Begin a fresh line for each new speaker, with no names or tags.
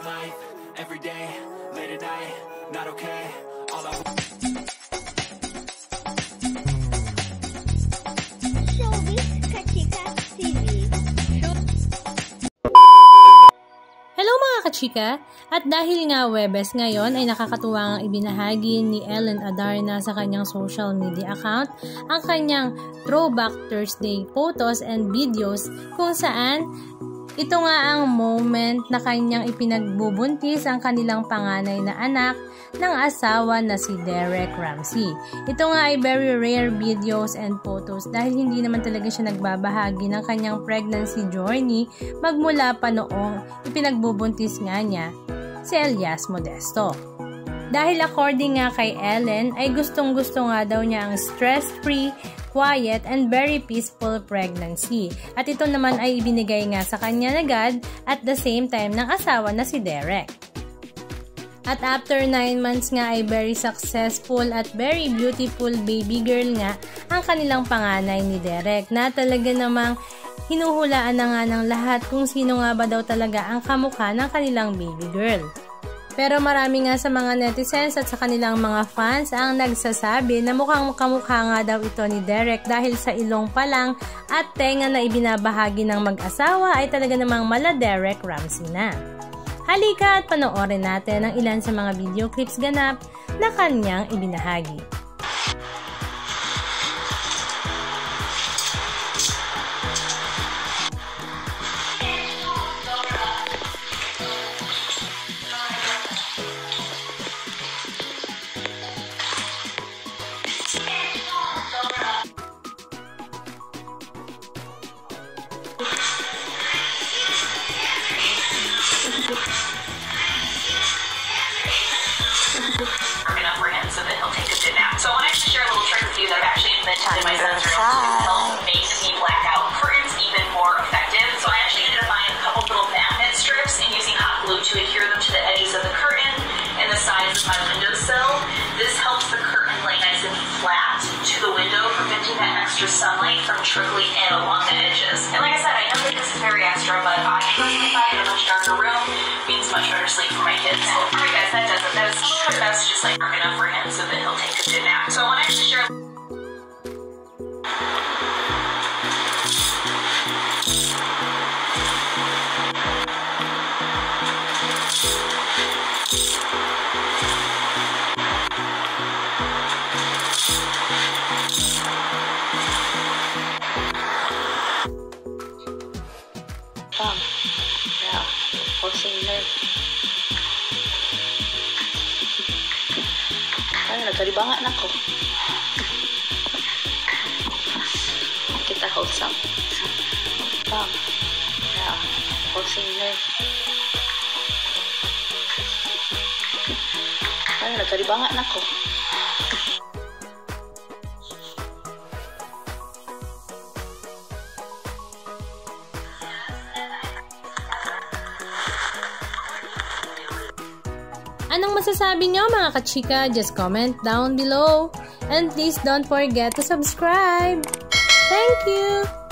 life, every day, late at night, not okay. All I
Hello mga kachika! At dahil nga Webes ngayon ay nakakatuwa ang ibinahagi ni Ellen Adarna sa kanyang social media account ang kanyang Throwback Thursday photos and videos kung saan ito nga ang moment na kanyang ipinagbubuntis ang kanilang panganay na anak ng asawa na si Derek Ramsey. Ito nga ay very rare videos and photos dahil hindi naman talaga siya nagbabahagi ng kanyang pregnancy journey magmula pa noong ipinagbubuntis nga niya si Elias Modesto. Dahil according nga kay Ellen ay gustong-gusto nga daw niya ang stress-free, quiet, and very peaceful pregnancy. At ito naman ay ibinigay nga sa kanya na God at the same time ng asawa na si Derek. At after 9 months nga ay very successful at very beautiful baby girl nga ang kanilang panganay ni Derek na talaga namang hinuhulaan na nga ng lahat kung sino nga ba daw talaga ang kamukha ng kanilang baby girl. Pero marami nga sa mga netizens at sa kanilang mga fans ang nagsasabi na mukhang kamukha nga daw ito ni Derek dahil sa ilong pa lang at tenga na ibinabahagi ng mag-asawa ay talaga namang mala Derek Ramsey na. Halika at panoorin natin ang ilan sa mga video clips ganap na kanyang ibinahagi.
So that he'll take a good nap. So I wanted to share a little trick with you that I've actually invented in my son's room to help make me black out curtains even more effective. So I actually ended up buying a couple little magnet strips and using hot glue to adhere them to the edges of the curtain and the sides of my windowsill. This helps the curtain lay nice and flat to the window, preventing that extra sunlight from trickling in along the edges. And like I said, I know that this is very extra, but I personally thought in a much darker room means much better sleep for my kids. So, alright guys, that does it. That was the best, just like dark enough for him so that he'll take a good nap. So I wanted to share.
Yeah, posting nerve. Ay, nagkalibangan ako. Kita wholesome. Yeah, posting nerve. Ay, nagkalibangan ako.
Anong masasabi nyo mga kachika? Just comment down below. And please don't forget to subscribe. Thank you!